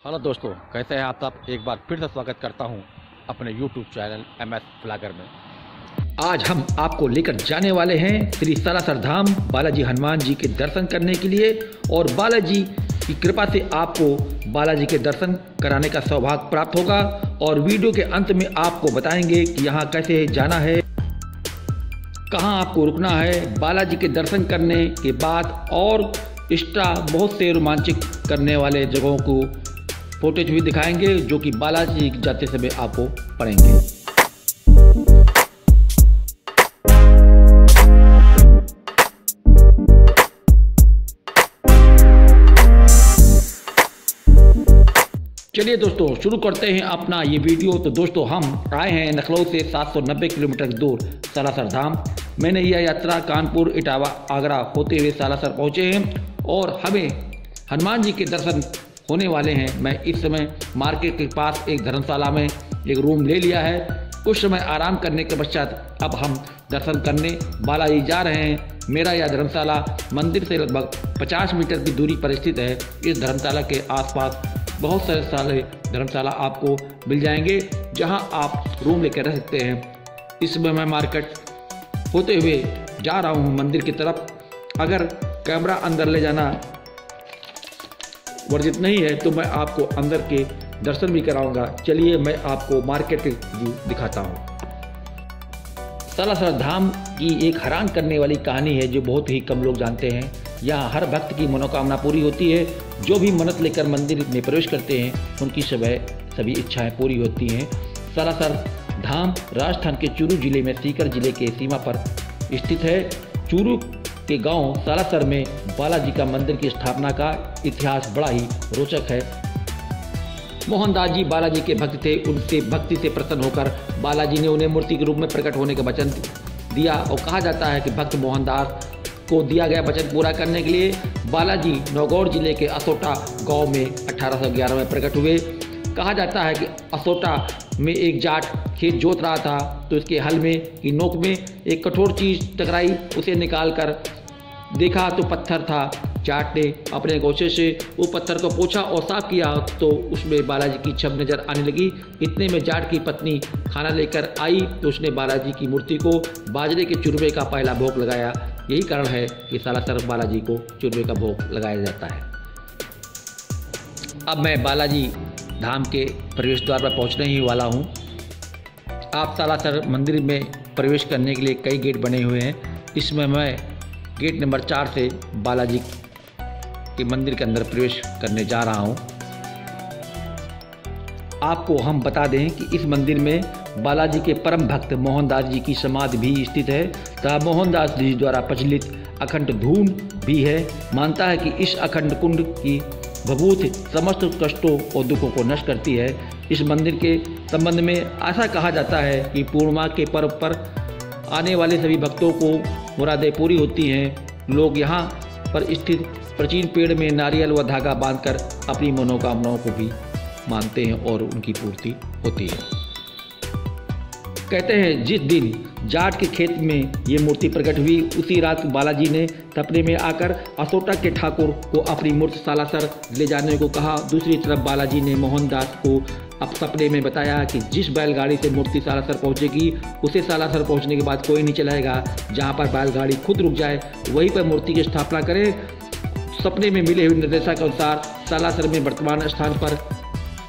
Hello दोस्तों, कैसे हैं आप सब। एक बार फिर से स्वागत करता हूं अपने YouTube चैनल MS व्लॉगर में। आज हम आपको लेकर जाने वाले हैं श्री सालासर धाम बालाजी हनुमान जी के दर्शन करने के लिए, और बालाजी की कृपा से आपको बालाजी के दर्शन कराने का सौभाग्य प्राप्त होगा। और वीडियो के अंत में आपको बताएंगे कि यहाँ कैसे जाना है, कहाँ आपको रुकना है। बालाजी के दर्शन करने के बाद और एक्स्ट्रा बहुत से रोमांचित करने वाले जगहों को फुटेज भी दिखाएंगे, जो कि बालाजी जाते समय आपको पड़ेंगे। चलिए दोस्तों, शुरू करते हैं अपना ये वीडियो। तो दोस्तों, हम आए हैं लखनऊ से 790 किलोमीटर दूर सालासर धाम। मैंने यह यात्रा कानपुर, इटावा, आगरा होते हुए सालासर पहुँचे हैं और हमें हनुमान जी के दर्शन होने वाले हैं। मैं इस समय मार्केट के पास एक धर्मशाला में एक रूम ले लिया है। कुछ समय आराम करने के पश्चात अब हम दर्शन करने बालाजी जा रहे हैं। मेरा यह धर्मशाला मंदिर से लगभग 50 मीटर की दूरी पर स्थित है। इस धर्मशाला के आसपास बहुत सारे धर्मशाला आपको मिल जाएंगे, जहां आप रूम लेकर रह सकते हैं। इस समय मैं मार्केट होते हुए जा रहा हूं मंदिर की तरफ। अगर कैमरा अंदर ले जाना वर्जित नहीं है तो मैं आपको अंदर के दर्शन भी कराऊंगा। चलिए मैं आपको मार्केट व्यू दिखाता हूँ। सालासर धाम की एक हैरान करने वाली कहानी है जो बहुत ही कम लोग जानते हैं। यहाँ हर भक्त की मनोकामना पूरी होती है। जो भी मन्नत लेकर मंदिर में प्रवेश करते हैं उनकी सभी इच्छाएं पूरी होती हैं। सालासर धाम राजस्थान के चूरू जिले में सीकर जिले के सीमा पर स्थित है। चूरू के गांव सालासर में बालाजी का मंदिर की स्थापना का इतिहास बड़ा ही रोचक है। मोहनदास जी बालाजी के भक्त थे। उनसे भक्ति से प्रसन्न होकर बालाजी ने उन्हें मूर्ति के रूप में प्रकट होने का वचन दिया, और कहा जाता है कि भक्त मोहनदास को दिया गया वचन पूरा करने के लिए बालाजी नौगौर जिले के असोटा गांव में 1811 में प्रकट हुए। कहा जाता है कि असोटा में एक जाट खेत जोत रहा था, तो इसके हल में की नोक में एक कठोर चीज़ टकराई। उसे निकाल कर देखा तो पत्थर था। जाट ने अपने गोछे से वो पत्थर को पोंछा और साफ किया तो उसमें बालाजी की छवि नजर आने लगी। इतने में जाट की पत्नी खाना लेकर आई तो उसने बालाजी की मूर्ति को बाजरे के चूरमे का पहला भोग लगाया। यही कारण है कि सालासर बालाजी को चूरमे का भोग लगाया जाता है। अब मैं बालाजी धाम के प्रवेश द्वार पर पहुंचने ही वाला हूं। आप सालासर मंदिर में प्रवेश करने के लिए कई गेट बने हुए हैं। इसमें मैं गेट नंबर 4 से बालाजी के मंदिर के अंदर प्रवेश करने जा रहा हूं। आपको हम बता दें कि इस मंदिर में बालाजी के परम भक्त मोहनदास जी की समाधि भी स्थित है तथा मोहनदास जी द्वारा प्रचलित अखंड धून भी है। मानता है कि इस अखंड कुंड की भभूत समस्त कष्टों और दुखों को नष्ट करती है। इस मंदिर के संबंध में ऐसा कहा जाता है कि पूर्णिमा के पर्व पर आने वाले सभी भक्तों को मुरादें पूरी होती हैं। लोग यहाँ पर स्थित प्राचीन पेड़ में नारियल व धागा बांधकर अपनी मनोकामनाओं को भी मानते हैं और उनकी पूर्ति होती है। कहते हैं जिस दिन जाट के खेत में ये मूर्ति प्रकट हुई उसी रात बालाजी ने सपने में आकर असोटा के ठाकुर को अपनी मूर्ति सालासर ले जाने को कहा। दूसरी तरफ बालाजी ने मोहनदास को अब सपने में बताया कि जिस बैलगाड़ी से मूर्ति सालासर पहुंचेगी उसे सालासर पहुंचने के बाद कोई नहीं चलाएगा। जहां पर बैलगाड़ी खुद रुक जाए वहीं पर मूर्ति की स्थापना करे। सपने में मिले हुए निर्देशा के अनुसार सालासर में वर्तमान स्थान पर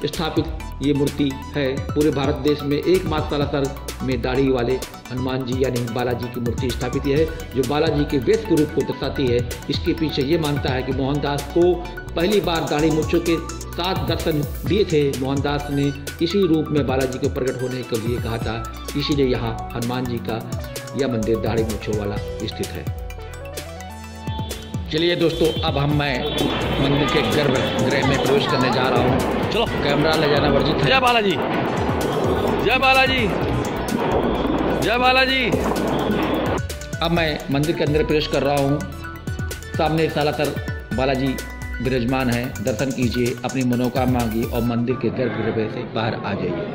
स्थापित ये मूर्ति है। पूरे भारत देश में एकमात्र सालासर में दाढ़ी वाले हनुमान जी यानी बालाजी की मूर्ति स्थापित है, जो बालाजी के वेश के रूप को दर्शाती है। इसके पीछे ये मानता है कि मोहनदास को पहली बार दाढ़ी मूंछों के साथ दर्शन दिए थे। मोहनदास ने इसी रूप में बालाजी को प्रकट होने के लिए कहा था, इसीलिए यहाँ हनुमान जी का यह मंदिर दाढ़ी मूंछों वाला स्थित है। चलिए दोस्तों, अब मैं मंदिर के गर्भगृह में प्रवेश करने जा रहा हूँ। चलो, कैमरा ले जाना वर्जित है। जय बालाजी, जय बालाजी, जय बालाजी। अब मैं मंदिर के अंदर प्रवेश कर रहा हूँ। सामने सालासर बालाजी विराजमान है। दर्शन कीजिए, अपनी मनोकामना मांगिए और मंदिर के गर्भगृह से बाहर आ जाइए।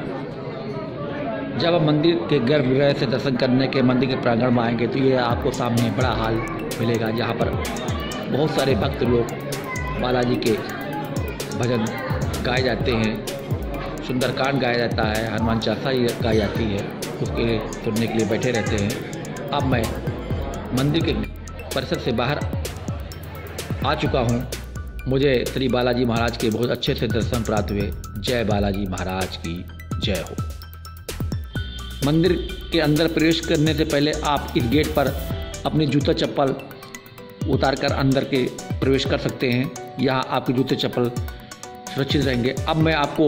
जब आप मंदिर के गर्भगृह से दर्शन करने के मंदिर के प्रांगण में आएंगे तो ये आपको सामने बड़ा हॉल मिलेगा, जहाँ पर बहुत सारे भक्त लोग बालाजी के भजन गाए जाते हैं, सुंदरकांड गाया जाता है, हनुमान चालीसा गाई जाती है, उसके सुनने के लिए बैठे रहते हैं। अब मैं मंदिर के परिसर से बाहर आ चुका हूँ। मुझे श्री बालाजी महाराज के बहुत अच्छे से दर्शन प्राप्त हुए। जय बालाजी महाराज की जय हो। मंदिर के अंदर प्रवेश करने से पहले आप इस गेट पर अपनी जूता चप्पल उतार कर अंदर के प्रवेश कर सकते हैं। यहाँ आपके जूते चप्पल सुरक्षित रहेंगे। अब मैं आपको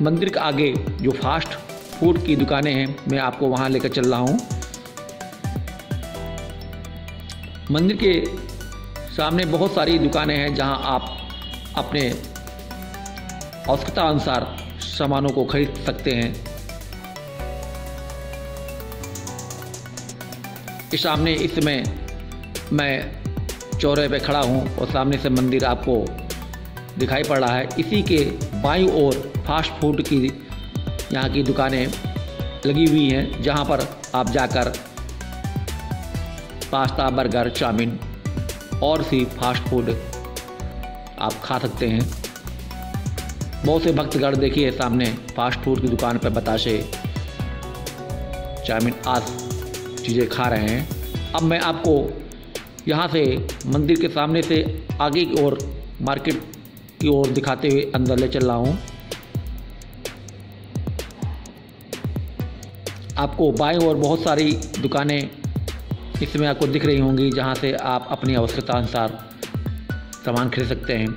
मंदिर के आगे जो फास्ट फूड की दुकानें हैं, मैं आपको वहाँ लेकर चल रहा हूँ। मंदिर के सामने बहुत सारी दुकानें हैं जहाँ आप अपने आवश्यकता अनुसार सामानों को खरीद सकते हैं। इस सामने इस समय मैं चौराहे पे खड़ा हूँ और सामने से मंदिर आपको दिखाई पड़ रहा है। इसी के बाईं ओर फास्ट फूड की यहाँ की दुकानें लगी हुई हैं, जहाँ पर आप जाकर पास्ता, बर्गर, चाउमीन और सी फास्ट फूड आप खा सकते हैं। बहुत से भक्तगण देखिए सामने फास्ट फूड की दुकान पर बताशे, चाउमीन आदि चीज़ें खा रहे हैं। अब मैं आपको यहाँ से मंदिर के सामने से आगे की ओर मार्केट की ओर दिखाते हुए अंदर ले चल रहा हूँ। आपको बाईं ओर बहुत सारी दुकानें इसमें आपको दिख रही होंगी, जहाँ से आप अपनी आवश्यकता अनुसार सामान खरीद सकते हैं।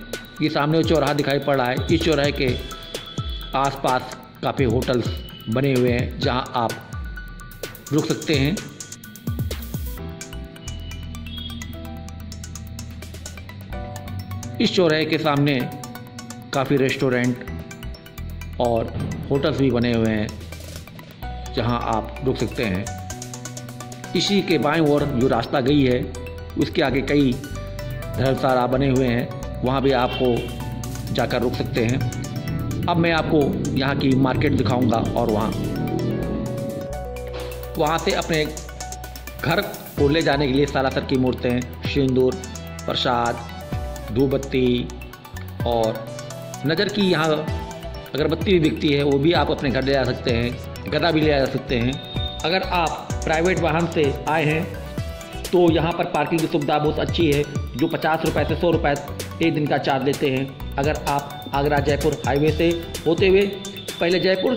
ये सामने चौराहा दिखाई पड़ रहा है। इस चौराहे के आसपास काफ़ी होटल्स बने हुए हैं, जहाँ आप रुक सकते हैं। इस चौराहे के सामने काफ़ी रेस्टोरेंट और होटल्स भी बने हुए हैं, जहां आप रुक सकते हैं। इसी के बाईं ओर जो रास्ता गई है, उसके आगे कई धर्मशाला बने हुए हैं, वहां भी आपको जाकर रुक सकते हैं। अब मैं आपको यहां की मार्केट दिखाऊंगा और वहां से अपने घर को ले जाने के लिए सालासर की मूर्तें, सिंदूर, प्रसाद, धूपबत्ती और नज़र की यहाँ अगरबत्ती भी बिकती है, वो भी आप अपने घर ले जा सकते हैं। गदा भी ले जा सकते हैं। अगर आप प्राइवेट वाहन से आए हैं तो यहाँ पर पार्किंग की सुविधा बहुत अच्छी है, जो 50 रुपये से 100 रुपये एक दिन का चार्ज लेते हैं। अगर आप आगरा जयपुर हाईवे से होते हुए पहले जयपुर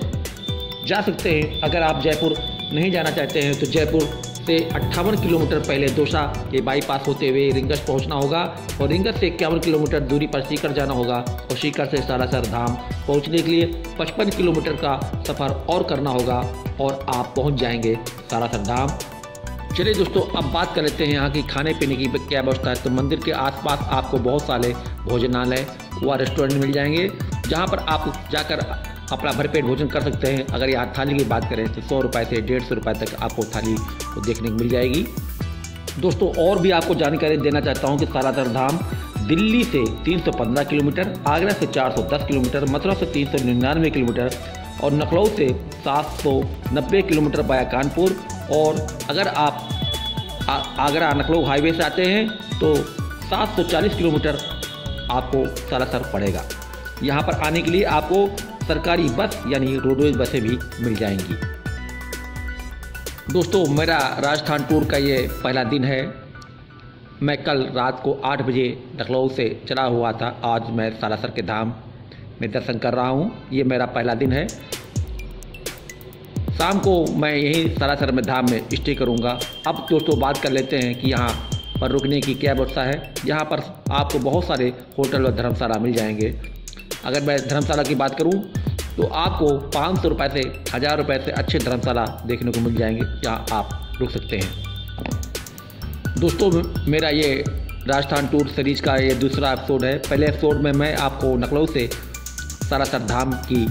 जा सकते हैं। अगर आप जयपुर नहीं जाना चाहते हैं तो जयपुर से 58 किलोमीटर पहले दौसा के बाईपास होते हुए रिंगस पहुंचना होगा और रिंगस से 51 किलोमीटर दूरी पर सीकर जाना होगा और सीकर से सालासर धाम पहुंचने के लिए 55 किलोमीटर का सफ़र और करना होगा और आप पहुंच जाएंगे सालासर धाम। चलिए दोस्तों, अब बात कर लेते हैं यहाँ की खाने पीने की क्या व्यवस्था है। तो मंदिर के आसपास आपको बहुत सारे भोजनालय व रेस्टोरेंट मिल जाएंगे, जहाँ पर आप जाकर अपना भरपेट भोजन कर सकते हैं। अगर यहाँ थाली की बात करें तो 100 रुपये से 150 रुपये तक आपको थाली को देखने को मिल जाएगी। दोस्तों, और भी आपको जानकारी देना चाहता हूँ कि सालासर धाम दिल्ली से 315 किलोमीटर, आगरा से 410 किलोमीटर, मथुरा से 399 किलोमीटर और लखनऊ से 790 किलोमीटर बाया कानपुर। और अगर आप आगरा लखनऊ हाईवे से आते हैं तो 740 किलोमीटर आपको सालासर पड़ेगा। यहाँ पर आने के लिए आपको सरकारी बस यानी रोडवेज बसें भी मिल जाएंगी। दोस्तों, मेरा राजस्थान टूर का ये पहला दिन है। मैं कल रात को 8 बजे लखनऊ से चला हुआ था। आज मैं सालासर के धाम में दर्शन कर रहा हूँ। ये मेरा पहला दिन है। शाम को मैं यहीं सालासर में धाम में स्टे करूँगा। अब दोस्तों बात कर लेते हैं कि यहाँ पर रुकने की क्या व्यवस्था है। यहाँ पर आपको बहुत सारे होटल और धर्मशाला मिल जाएंगे। अगर मैं धर्मशाला की बात करूं तो आपको 500 रुपये से 1000 रुपये से अच्छे धर्मशाला देखने को मिल जाएंगे, जहां आप रुक सकते हैं। दोस्तों, मेरा ये राजस्थान टूर सीरीज़ का ये दूसरा एपिसोड है। पहले एपिसोड में मैं आपको लखनऊ से सालासर धाम की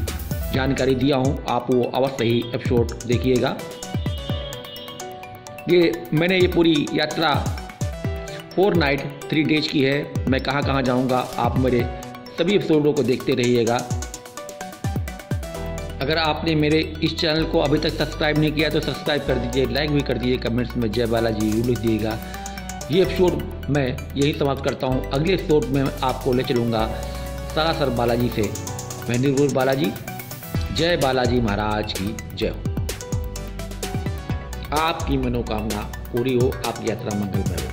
जानकारी दिया हूं, आप वो अवश्य ही एपिसोड देखिएगा। मैंने ये पूरी यात्रा 4 नाइट 3 डेज की है। मैं कहाँ कहाँ जाऊँगा, आप मेरे सभी एपिसोडों को देखते रहिएगा। अगर आपने मेरे इस चैनल को अभी तक सब्सक्राइब नहीं किया तो सब्सक्राइब कर दीजिए, लाइक भी कर दीजिए, कमेंट्स में जय बालाजी लिख दीजिएगा। ये एपिसोड मैं यही समाप्त करता हूँ। अगले एपिसोड में आपको ले चलूँगा सरासर बालाजी से मैं निर्गुण बालाजी। जय बालाजी महाराज की जय हो। आपकी मनोकामना पूरी हो, आपकी यात्रा मंगलमय हो।